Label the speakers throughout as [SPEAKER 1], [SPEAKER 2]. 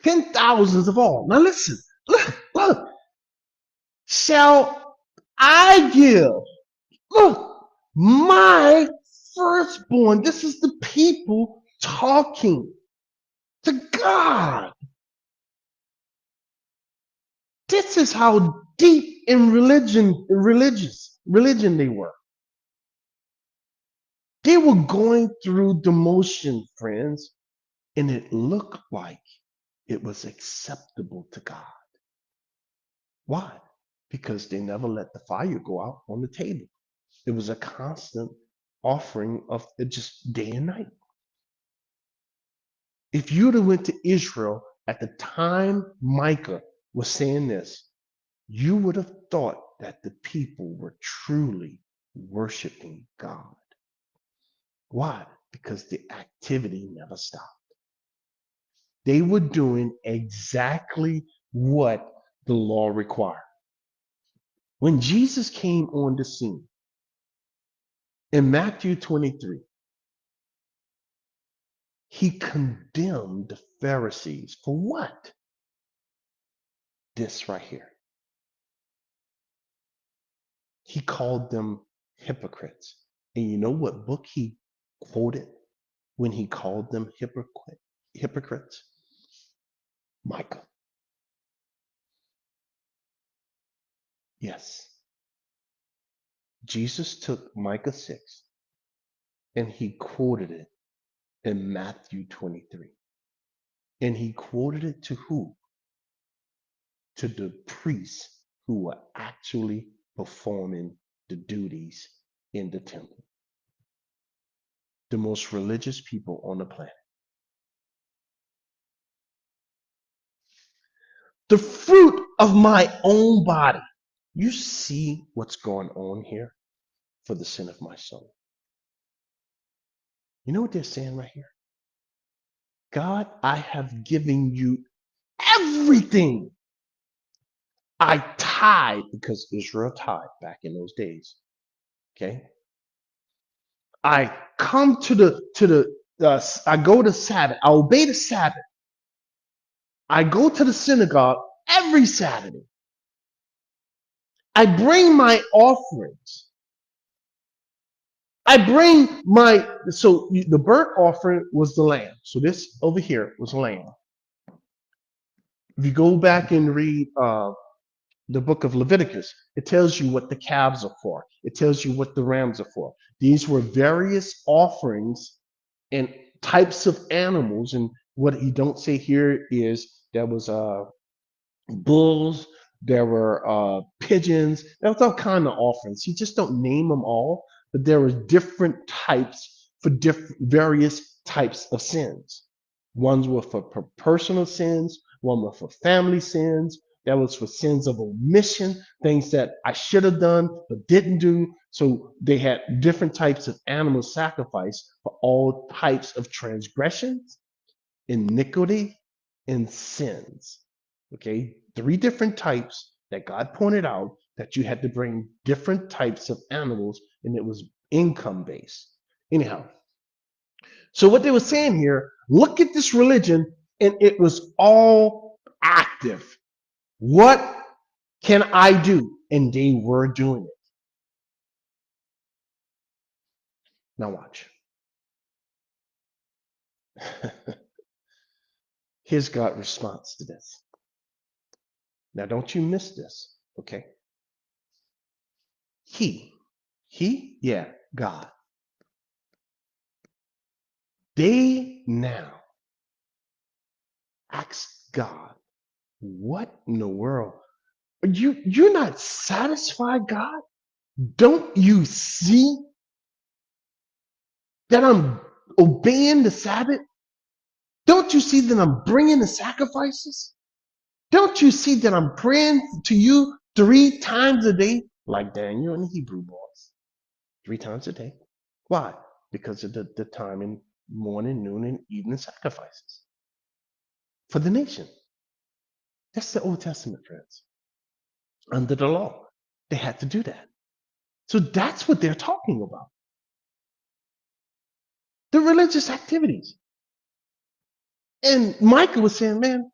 [SPEAKER 1] 10,000s of all. Now listen, look. Shall I give, look, my firstborn? This is the people talking to God. This is how deep in religion they were. They were going through the motion, friends, and it looked like it was acceptable to God. Why? Because they never let the fire go out on the table. It was a constant offering of just day and night. If you'd have went to Israel at the time Micah was saying this, you would have thought that the people were truly worshiping God. Why? Because the activity never stopped. They were doing exactly what the law required. When Jesus came on the scene in Matthew 23, he condemned the Pharisees for what? This right here. He called them hypocrites. And you know what book he quoted when he called them hypocrites? Micah. Yes. Jesus took Micah 6 and he quoted it in Matthew 23. And he quoted it to who? To the priests who were actually performing the duties in the temple. The most religious people on the planet. The fruit of my own body. You see what's going on here for the sin of my soul. You know what they're saying right here? God, I have given you everything. I tithe because Israel tithed back in those days. Okay. I come I go to Sabbath. I obey the Sabbath. I go to the synagogue every Saturday. I bring my offerings. The burnt offering was the lamb. So this over here was lamb. If you go back and read the book of Leviticus, it tells you what the calves are for. It tells you what the rams are for. These were various offerings and types of animals. And what he don't say here is there was bulls, there were pigeons, there was all kind of offerings. He just don't name them all, but there were different types for various types of sins. Ones were for personal sins, one were for family sins, that was for sins of omission, things that I should have done but didn't do. So they had different types of animal sacrifice for all types of transgressions, iniquity, and sins. Okay, 3 different types that God pointed out that you had to bring different types of animals, and it was income based. Anyhow, so what they were saying here, look at this religion, and it was all active. What can I do? And they were doing it. Now watch. Here's God's response to this. Now don't you miss this, okay? Yeah, God. They now ask God, what in the world? You're not satisfied, God? Don't you see that I'm obeying the Sabbath? Don't you see that I'm bringing the sacrifices? Don't you see that I'm praying to you 3 times a day, like Daniel and the Hebrew boys? 3 times a day. Why? Because of the time in morning, noon, and evening sacrifices for the nation. That's the Old Testament, friends. Under the law, they had to do that. So that's what they're talking about. The religious activities. And Micah was saying, man,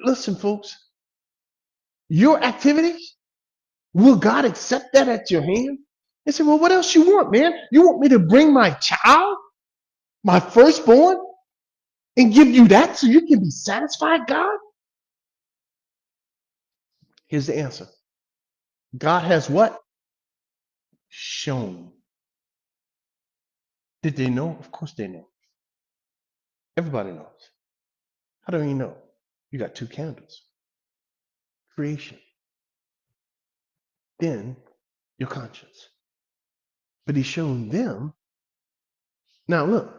[SPEAKER 1] listen, folks, your activities, will God accept that at your hand? They said, well, what else you want, man? You want me to bring my child, my firstborn, and give you that so you can be satisfied, God? Here's the answer. God has what? Shown. Did they know? Of course they know. Everybody knows. How do you know? You got two candles. Creation. Then your conscience. But he's shown them. Now look,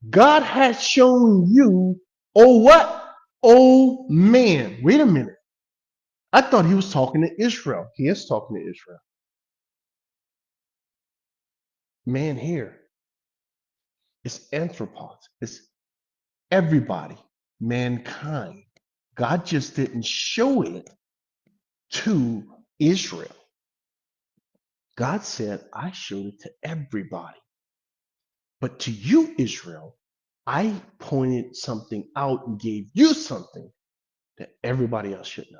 [SPEAKER 1] God has shown you, oh what? Oh man. Wait a minute. I thought he was talking to Israel. He is talking to Israel. Man here is anthropos. It's everybody, mankind. God just didn't show it to Israel. God said, I showed it to everybody. But to you, Israel, I pointed something out and gave you something that everybody else should know.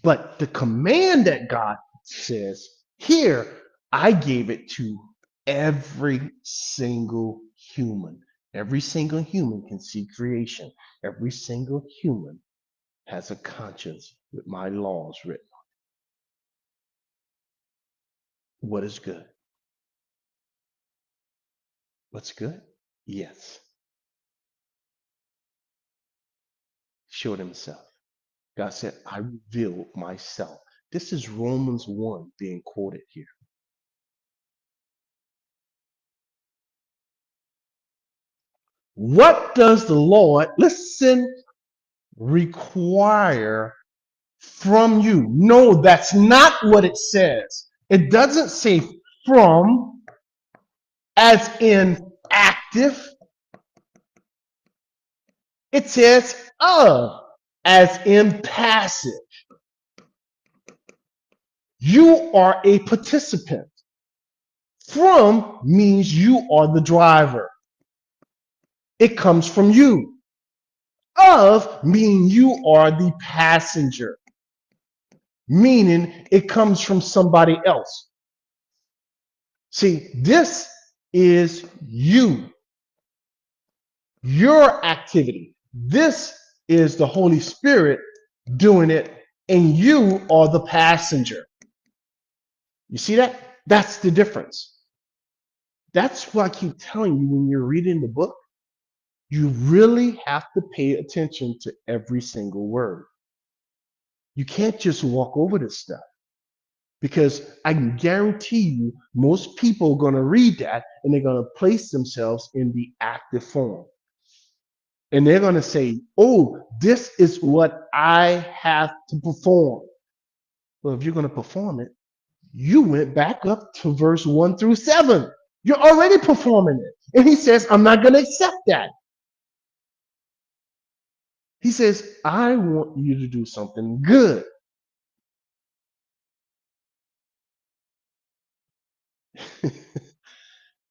[SPEAKER 1] But the command that God says here, I gave it to every single human. Every single human can see creation. Every single human has a conscience with my laws written. What is good? What's good? Yes. Showed himself. God said, I revealed myself. This is Romans 1 being quoted here. What does the Lord, listen, require from you? No, that's not what it says. It doesn't say from as in active. It says of as in passive. You are a participant. From means you are the driver. It comes from you. Of meaning you are the passenger. Meaning it comes from somebody else. See, this is you. Your activity. This is the Holy Spirit doing it, and you are the passenger. You see that? That's the difference. That's what I keep telling you when you're reading the book. You really have to pay attention to every single word. You can't just walk over this stuff, because I can guarantee you most people are going to read that and they're going to place themselves in the active form. And they're going to say, oh, this is what I have to perform. Well, if you're going to perform it, you went back up to verse 1 through 7. You're already performing it. And he says, I'm not going to accept that. He says, I want you to do something good.